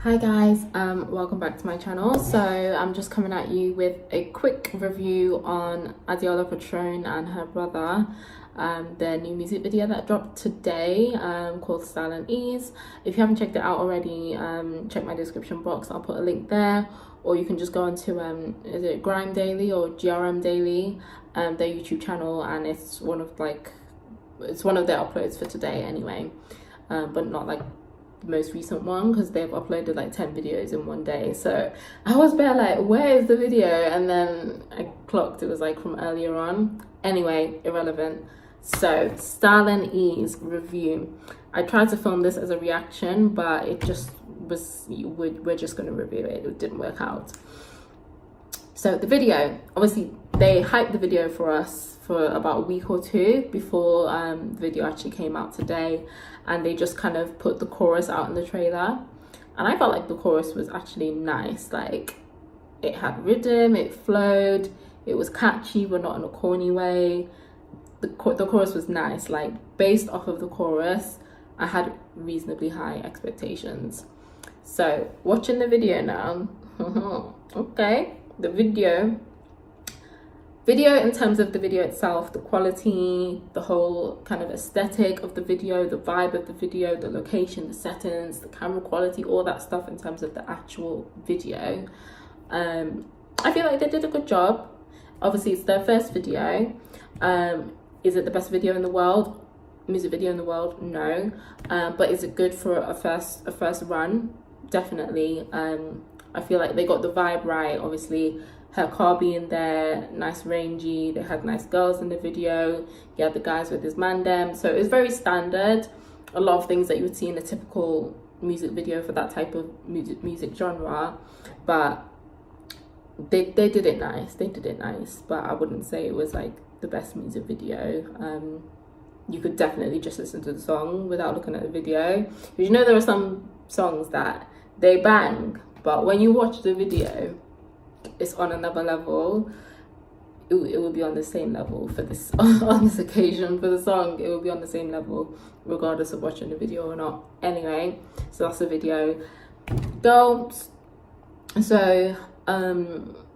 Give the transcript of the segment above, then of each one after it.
Hi guys, welcome back to my channel. So I'm just coming at you with a quick review on Adeola Patronne and her brother, their new music video that dropped today, called Style and Ease. If you haven't checked it out already, check my description box, I'll put a link there, or you can just go onto is it Grime Daily or GRM Daily, their YouTube channel, and it's one of their uploads for today anyway, but not like most recent one, because they've uploaded like 10 videos in one day. So I was bare like, where is the video? And then I clocked it was like from earlier on. Anyway, irrelevant. So Style and Ease review. I tried to film this as a reaction, but it just was, we're just going to review it. It didn't work out. So the video, obviously they hyped the video for us for about a week or two before the video actually came out today, and they just kind of put the chorus out in the trailer, and I felt like the chorus was actually nice. Like, it had rhythm, it flowed, it was catchy but not in a corny way. The chorus was nice. Like, based off of the chorus, I had reasonably high expectations. So watching the video now, okay, the video in terms of the video itself, the quality, the whole kind of aesthetic of the video, the vibe of the video, the location, the settings, the camera quality, all that stuff in terms of the actual video, I feel like they did a good job. Obviously it's their first video. Is it the best video in the world, music video in the world? No. But is it good for a first run? Definitely. I feel like they got the vibe right. Obviously her car being there, nice rangy, they had nice girls in the video, you had the guys with his mandem, so it was very standard. A lot of things that you would see in a typical music video for that type of music genre, but they did it nice. But I wouldn't say it was like the best music video. You could definitely just listen to the song without looking at the video, because you know there are some songs that they bang, but when you watch the video, it's on another level. It will be on the same level for this on this occasion. For the song, it will be on the same level regardless of watching the video or not. Anyway, so that's the video. So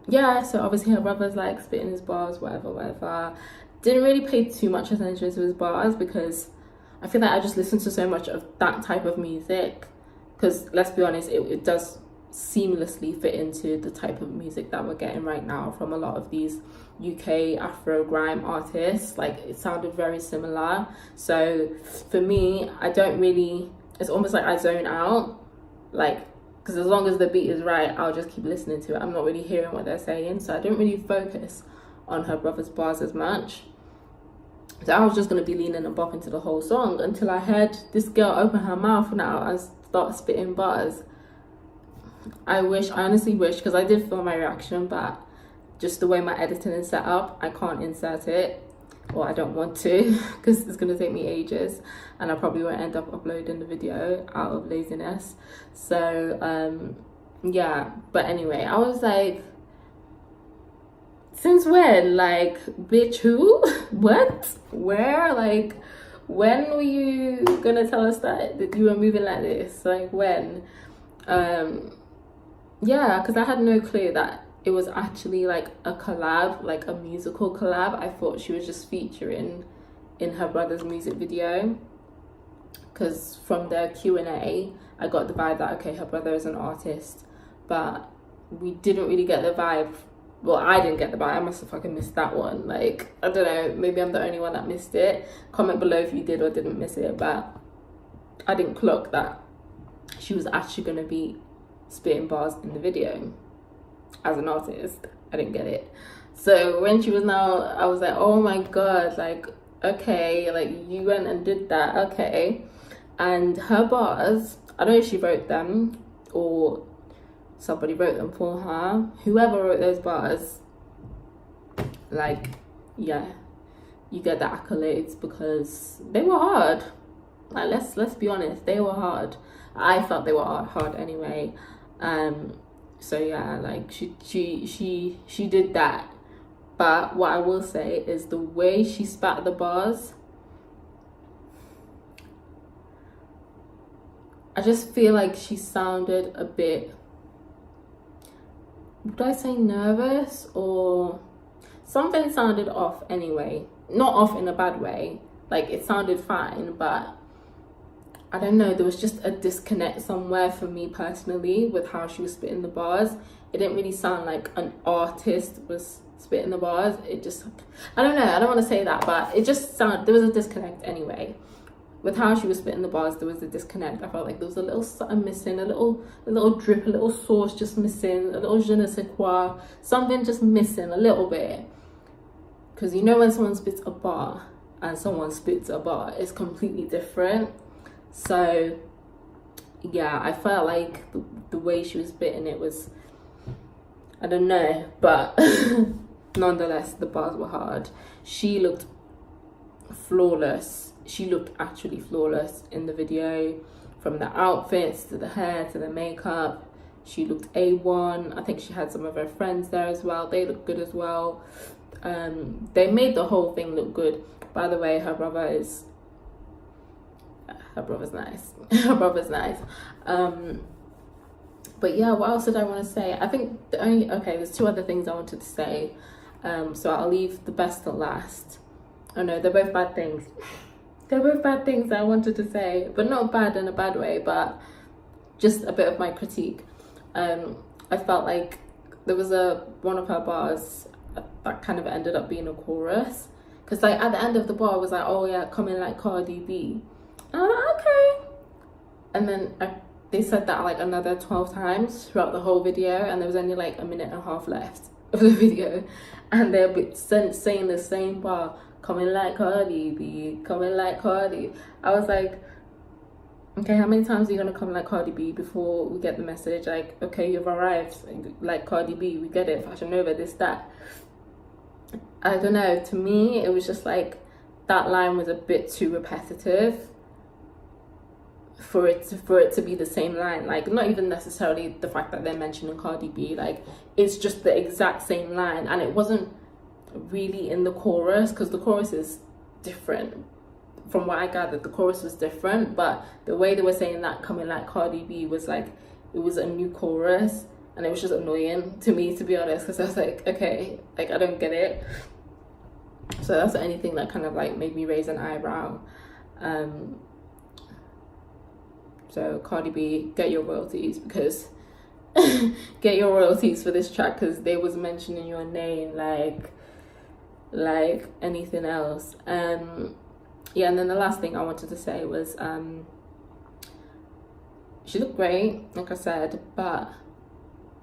yeah, so obviously her brother's like spitting his bars, whatever. Didn't really pay too much attention to his bars, because I feel like I just listen to so much of that type of music, because let's be honest, it does seamlessly fit into the type of music that we're getting right now from a lot of these UK Afro grime artists. Like, it sounded very similar. So for me, I don't really, it's almost like I zone out, like, because as long as the beat is right, I'll just keep listening to it. I'm not really hearing what they're saying, so I don't really focus on her brother's bars as much. So I was just going to be leaning and bopping to the whole song until I heard this girl open her mouth now and start spitting bars. I honestly wish, because I did film my reaction, but just the way my editing is set up, I can't insert it, or I don't want to, because it's going to take me ages, and I probably won't end up uploading the video out of laziness. So yeah, but anyway, I was like, since when? Like, bitch, who? What? Where? Like, when were you gonna tell us that you were moving like this? Like, when? Yeah, because I had no clue that it was actually like a collab, like a musical collab. I thought she was just featuring in her brother's music video, because from their Q&A I got the vibe that, okay, her brother is an artist, but we didn't really get the vibe. Well, I didn't get the vibe. I must have fucking missed that one. Like, I don't know, maybe I'm the only one that missed it. Comment below if you did or didn't miss it, but I didn't clock that she was actually going to be spitting bars in the video as an artist. I didn't get it. So when she was now, I was like, oh my god, like, okay, like, you went and did that, okay. And her bars, I don't know if she wrote them or somebody wrote them for her. Whoever wrote those bars, like, yeah, you get the accolades, because they were hard. Like, let's be honest, they were hard. I felt they were hard anyway. So yeah, like, she did that. But what I will say is the way she spat the bars, I just feel like she sounded a bit, would I say nervous, or something sounded off anyway. Not off in a bad way, like it sounded fine, but I don't know, there was just a disconnect somewhere for me personally with how she was spitting the bars. It didn't really sound like an artist was spitting the bars. It just, I don't know, I don't want to say that, but it just sounded, there was a disconnect anyway. With how she was spitting the bars, there was a disconnect. I felt like there was a little something missing, a little drip, a little sauce just missing, a little je ne sais quoi, something just missing a little bit. Because you know when someone spits a bar and someone spits a bar, it's completely different. So yeah, I felt like the way she was spitting it was, I don't know, but nonetheless the bars were hard. She looked flawless. She looked actually flawless in the video, from the outfits to the hair to the makeup. She looked A1. I think she had some of her friends there as well. They looked good as well. They made the whole thing look good. By the way, her brother's nice. Her brother's nice. But yeah, what else did I want to say? I think there's two other things I wanted to say. So I'll leave the best till last. Oh no, they're both bad things. They're both bad things that I wanted to say, but not bad in a bad way, but just a bit of my critique. I felt like there was one of her bars that kind of ended up being a chorus, because like at the end of the bar it was like, oh yeah, coming like Cardi B. And I was like, okay. And then they said that like another 12 times throughout the whole video, and there was only like a minute and a half left of the video, and they're saying the same bar, coming like Cardi B, coming like Cardi. I was like, okay, how many times are you gonna come like Cardi B before we get the message? Like, okay, you've arrived like Cardi B, we get it, Fashion Nova, this, that. I don't know, to me it was just like that line was a bit too repetitive for it to be the same line. Like, not even necessarily the fact that they're mentioning Cardi B, like it's just the exact same line, and it wasn't really in the chorus, because the chorus is different. From what I gathered, the chorus was different, but the way they were saying that coming like Cardi B was like, it was a new chorus, and it was just annoying to me, to be honest, because I was like, okay, like I don't get it. So that's the only thing that kind of like made me raise an eyebrow. So Cardi B, get your royalties, because get your royalties for this track, because they was mentioning your name like anything else. Yeah, and then the last thing I wanted to say was she looked great, like I said, but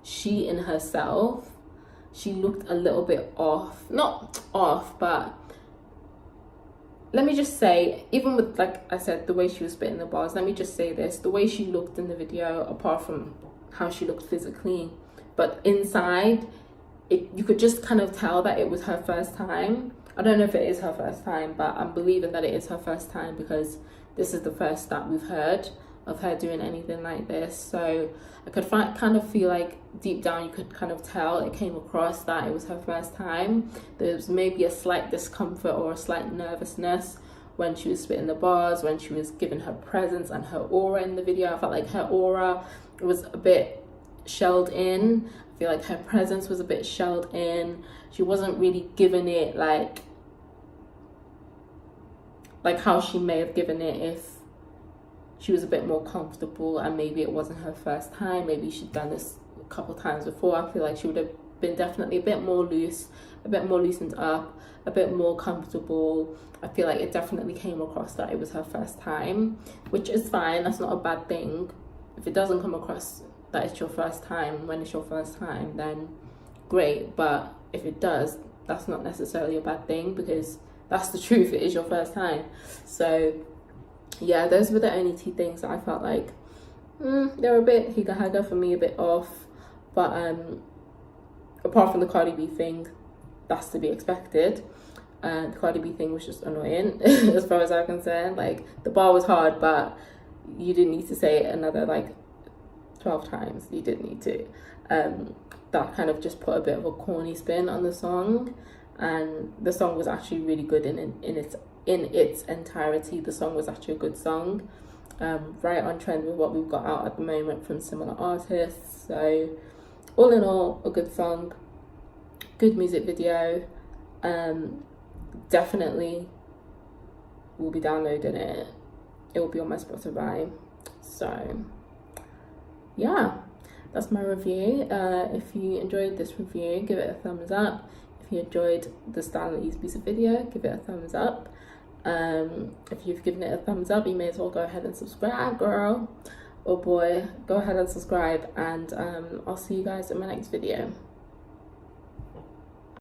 she in herself, she looked a little bit off. Not off, but let me just say, even with, like I said, the way she was spitting the bars, let me just say this, the way she looked in the video, apart from how she looked physically, but inside, you could just kind of tell that it was her first time. I don't know if it is her first time, but I'm believing that it is her first time, because this is the first that we've heard of her doing anything like this. So I could kind of feel like deep down you could kind of tell, it came across that it was her first time. There was maybe a slight discomfort or a slight nervousness when she was spitting the bars, when she was giving her presence and her aura in the video. I felt like her aura was a bit shelled in. I feel like her presence was a bit shelled in. She wasn't really giving it like how she may have given it if she was a bit more comfortable, and maybe it wasn't her first time. Maybe she'd done this a couple times before. I feel like she would have been definitely a bit more loose, a bit more loosened up, a bit more comfortable. I feel like it definitely came across that it was her first time, which is fine. That's not a bad thing. If it doesn't come across that it's your first time when it's your first time, then great. But if it does, that's not necessarily a bad thing, because that's the truth, it is your first time. So yeah, those were the only two things that I felt like they were a bit higa-haga for me, a bit off. But apart from the Cardi B thing, that's to be expected. The Cardi B thing was just annoying as far as I'm concerned. Like, the bar was hard, but you didn't need to say it another like 12 times. You didn't need to. That kind of just put a bit of a corny spin on the song, and the song was actually really good in its entirety. The song was actually a good song. right on trend with what we've got out at the moment from similar artists. So all in all, a good song, good music video. Definitely will be downloading it. It will be on my Spotify. So yeah, that's my review. If you enjoyed this review, give it a thumbs up. If you enjoyed the style of this music video, give it a thumbs up. If you've given it a thumbs up, you may as well go ahead and subscribe, girl or boy. Go ahead and subscribe, and I'll see you guys in my next video.